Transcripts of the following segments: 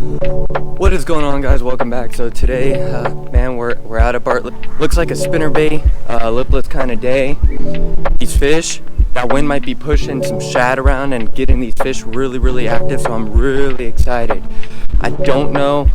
What is going on, guys? Welcome back. So today, man, we're out at Bartlett. Looks like a spinnerbait, lipless kind of day. These fish, that wind might be pushing some shad around and getting these fish really active, so I'm really excited. I don't know,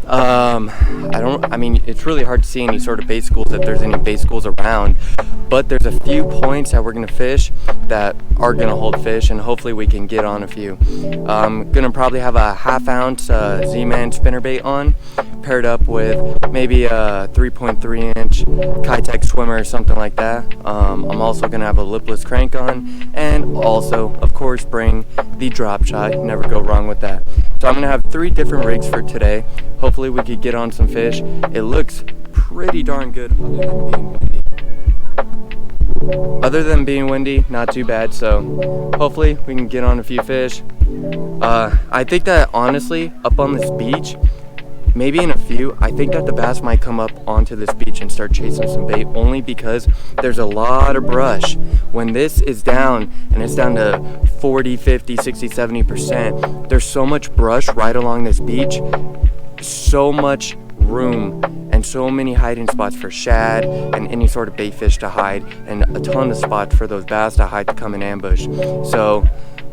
I mean, it's really hard to see any sort of bait schools if there's any bait schools around, but there's a few points that we're gonna fish that are gonna hold fish, and hopefully we can get on a few. I'm gonna probably have a 1/2 ounce Z-Man spinnerbait on, paired up with maybe a 3.3 inch Kitech swimmer or something like that. I'm also gonna have a lipless crank on, and also, of course, bring the drop shot. Never go wrong with that. So I'm gonna have 3 different rigs for today. Hopefully we could get on some fish. It looks pretty darn good other than being windy, not too bad. So hopefully we can get on a few fish. I think that honestly, up on this beach, maybe in a few, I think that the bass might come up onto this beach and start chasing some bait, only because there's a lot of brush. When this is down and it's down to 40, 50, 60, 70%, there's so much brush right along this beach, so much room and so many hiding spots for shad and any sort of bait fish to hide, and a ton of spots for those bass to hide to come in ambush. So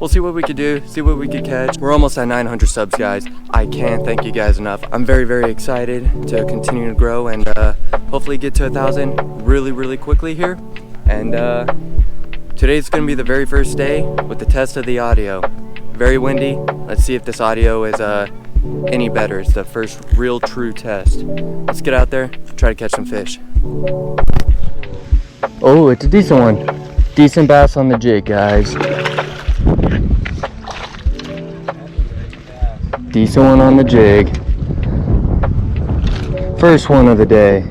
we'll see what we could do, see what we could catch. We're almost at 900 subs, guys. I can't thank you guys enough. I'm very excited to continue to grow and hopefully get to 1,000 really quickly here. And today's gonna be the very first day with the test of the audio. Very windy. Let's see if this audio is any better. It's the first real true test. Let's get out there, try to catch some fish. Oh, it's a decent one. Decent bass on the jig, guys. Decent one on the jig. First one of the day.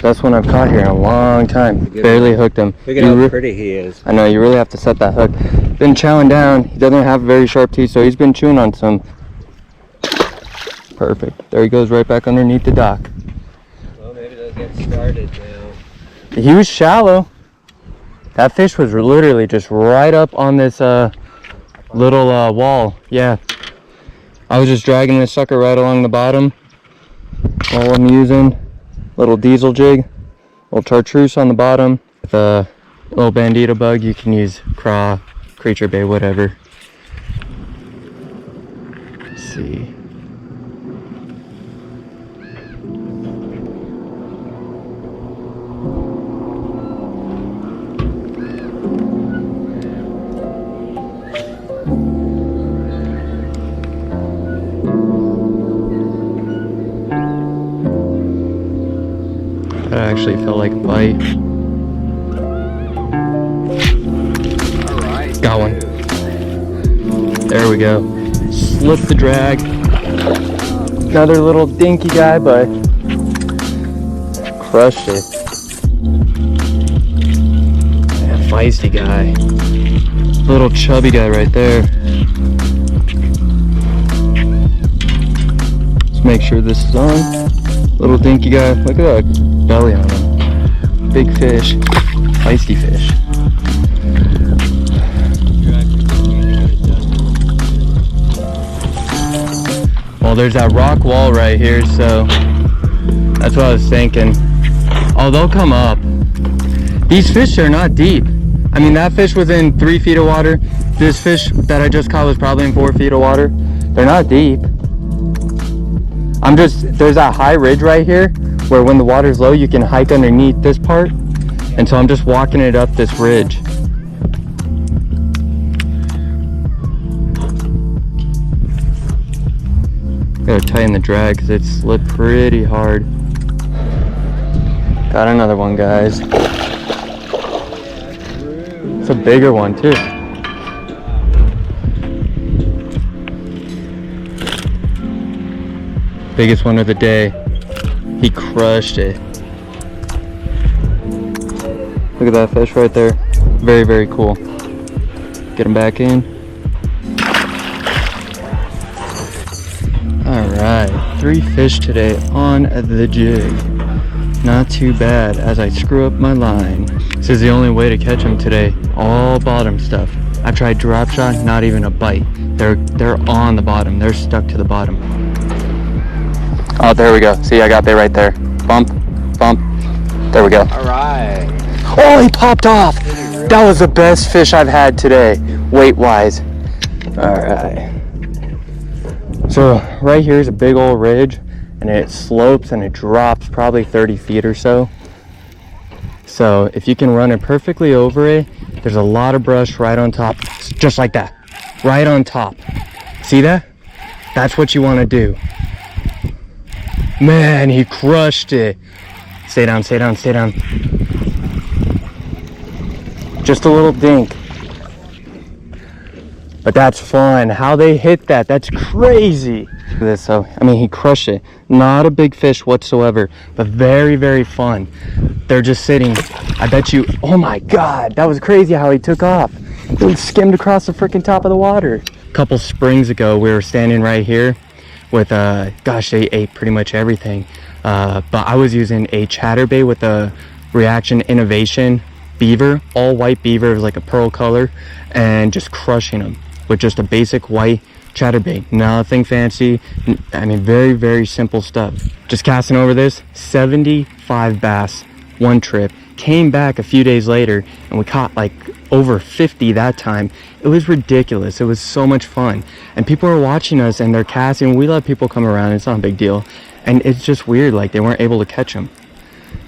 Best one I've caught here in a long time. Barely hooked him. Look at how pretty he is. I know, you really have to set that hook. Been chowing down. He doesn't have very sharp teeth, so he's been chewing on some. Perfect. There he goes, right back underneath the dock. Well, maybe they'll get started now. He was shallow. That fish was literally just right up on this little wall. Yeah. I was just dragging this sucker right along the bottom. All I'm using, little diesel jig, little chartreuse on the bottom. With a little bandito bug, you can use craw, creature bait, whatever. Let's see. That actually felt like a bite. Alright. Got one. There we go. Slip the drag. Another little dinky guy, but crushed it. Yeah, feisty guy. Little chubby guy right there. Let's make sure this is on. Little dinky guy. Look at that belly on him. Big fish. Feisty fish. Well, there's that rock wall right here, so that's what I was thinking. Oh, they'll come up. These fish are not deep. I mean, that fish was in 3 feet of water. This fish that I just caught was probably in 4 feet of water. They're not deep. There's that high ridge right here where when the water's low, you can hike underneath this part. And so I'm just walking it up this ridge. Gotta tighten the drag because it slid pretty hard. Got another one, guys. It's a bigger one too. Biggest one of the day. He crushed it. Look at that fish right there. Very cool. Get him back in. Alright, 3 fish today on the jig. Not too bad as I screw up my line. This is the only way to catch them today. All bottom stuff. I've tried drop shot, not even a bite. they're on the bottom. They're stuck to the bottom. Oh, there we go. See, I got bait right there. Bump, bump. There we go. All right. Oh, he popped off. That was the best fish I've had today, weight-wise. All right. So right here is a big old ridge, and it slopes and it drops probably 30 feet or so. So if you can run it perfectly over it, there's a lot of brush right on top, just like that, right on top. See that? That's what you want to do. Man, he crushed it. Stay down, stay down, stay down. Just a little dink. But that's fun. How they hit that, that's crazy. So, I mean, he crushed it. Not a big fish whatsoever, but very, very fun. They're just sitting. I bet you, oh my God, that was crazy how he took off. He skimmed across the freaking top of the water. A couple springs ago, we were standing right here with, gosh, they ate pretty much everything. But I was using a chatterbait with a Reaction Innovation beaver, all white beaver, like a pearl color, and just crushing them with just a basic white chatterbait. Nothing fancy. I mean, very, very simple stuff. Just casting over this, 75 bass, one trip. Came back a few days later and we caught like over 50 that time. It was ridiculous. It was so much fun. And people are watching us and they're casting. We let people come around. It's not a big deal. And it's just weird, like they weren't able to catch them.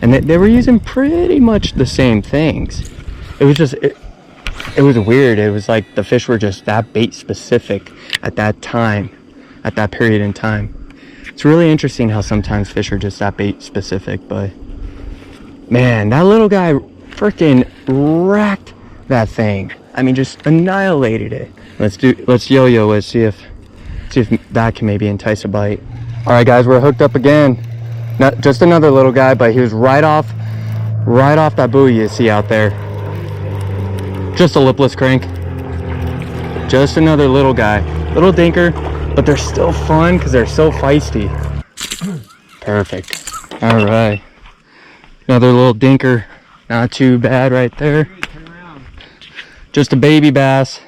And they were using pretty much the same things. It was just, it was weird. It was like the fish were just that bait specific at that time, at that period in time. It's really interesting how sometimes fish are just that bait specific, but man, that little guy freaking racked that thing. I mean, just annihilated it. Let's yo-yo it, see if that can maybe entice a bite. All right, guys, we're hooked up again. Not just another little guy, but he was right off that buoy you see out there. Just a lipless crank. Just another little guy. Little dinker, but they're still fun because they're so feisty. Perfect. All right. Another little dinker. Not too bad right there. Just a baby bass.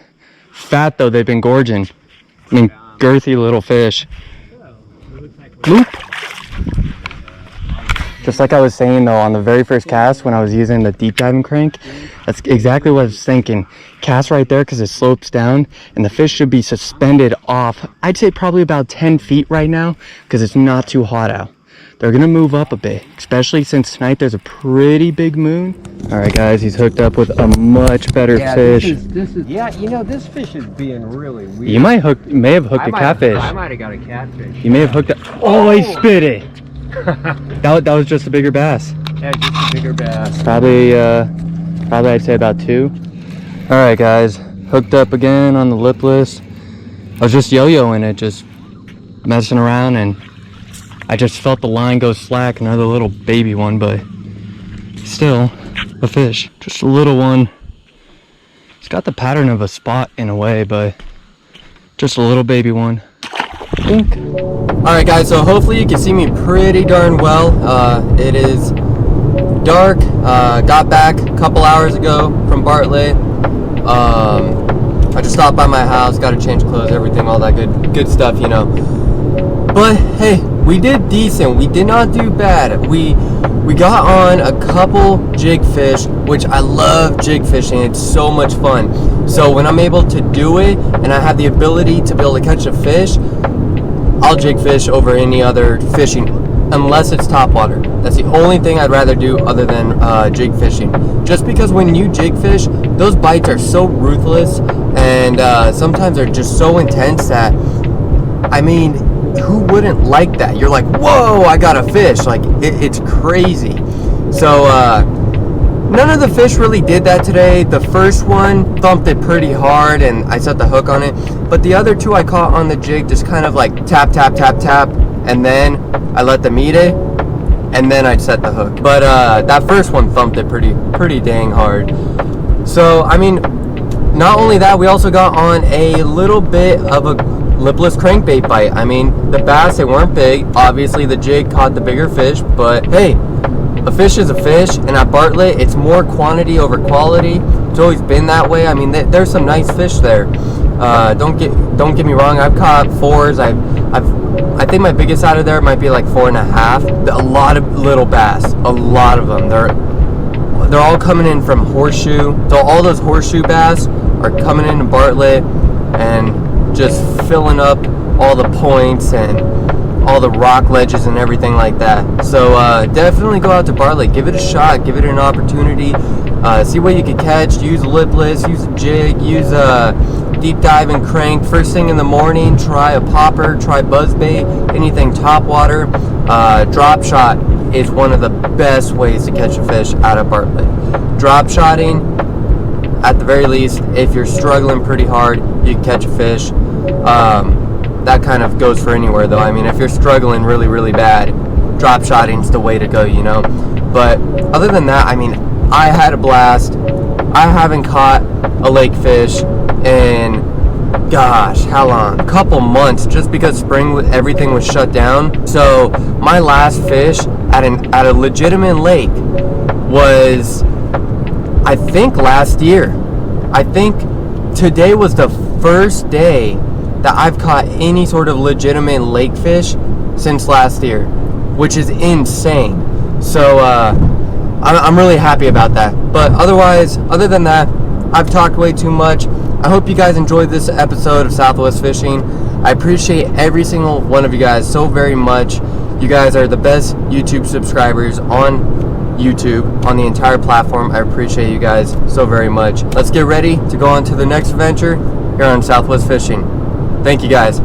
Fat though, they've been gorging. I mean, girthy little fish. Bloop. Just like I was saying though, on the very first cast when I was using the deep diving crank, that's exactly what I was thinking. Cast right there because it slopes down and the fish should be suspended off, I'd say probably about 10 feet right now because it's not too hot out. They're gonna move up a bit, especially since tonight there's a pretty big moon. All right guys, he's hooked up with a much better fish. This is, yeah, you know, this fish is being really weird. You may have hooked a catfish. I might have got a catfish. You may have hooked a, oh, he spit it. that was just a bigger bass. Yeah, just a bigger bass. Probably I'd say about 2. All right guys, hooked up again on the lipless. I was just yo-yoing it, just messing around, and I just felt the line go slack. Another little baby one, but still a fish, just a little one. It's got the pattern of a spot in a way, but just a little baby one. Dink. All right guys, so hopefully you can see me pretty darn well. It is dark. Got back a couple hours ago from Bartlett. I just stopped by my house, got to change clothes, everything, all that good stuff, you know. But hey, we did decent. We did not do bad. We got on a couple jig fish, which I love jig fishing. It's so much fun. So when I'm able to do it and I have the ability to be able to catch a fish, I'll jig fish over any other fishing, unless it's topwater. That's the only thing I'd rather do other than jig fishing. Just because when you jig fish, those bites are so ruthless, and sometimes they're just so intense that, I mean, who wouldn't like that? You're like, whoa, I got a fish. Like, it's crazy. So none of the fish really did that today. The first one thumped it pretty hard and I set the hook on it, but the other 2 I caught on the jig just kind of like tap tap tap tap, and then I let them eat it and then I'd set the hook. But that first one thumped it pretty dang hard. So I mean, not only that, we also got on a little bit of a lipless crankbait bite. I mean, the bass, they weren't big. Obviously the jig caught the bigger fish, but hey, a fish is a fish, and at Bartlett it's more quantity over quality. It's always been that way. I mean, there's some nice fish there. Don't get me wrong. I've caught 4s. I think my biggest out of there might be like 4.5. A lot of little bass. A lot of them. They're all coming in from Horseshoe. So all those Horseshoe bass are coming into Bartlett and just filling up all the points and all the rock ledges and everything like that. So definitely go out to Bartlett, give it a shot, give it an opportunity, see what you can catch. Use lipless, use a jig, use a deep dive and crank. First thing in the morning, try a popper, try buzzbait, anything top water. Drop shot is one of the best ways to catch a fish out of Bartlett. Drop shotting, at the very least, if you're struggling pretty hard, you can catch a fish. That kind of goes for anywhere though. I mean, if you're struggling really, really bad, drop shotting's the way to go, you know. But other than that, I mean, I had a blast. I haven't caught a lake fish in, gosh, how long? A couple months, just because spring, everything was shut down. So my last fish at a legitimate lake was, I think, last year. I think today was the first day that I've caught any sort of legitimate lake fish since last year, which is insane. So I'm really happy about that. But otherwise, other than that, I've talked way too much. I hope you guys enjoyed this episode of Southwest Fishing. I appreciate every single one of you guys so very much. You guys are the best YouTube subscribers on YouTube, on the entire platform. I appreciate you guys so very much. Let's get ready to go on to the next adventure here on Southwest Fishing. Thank you guys.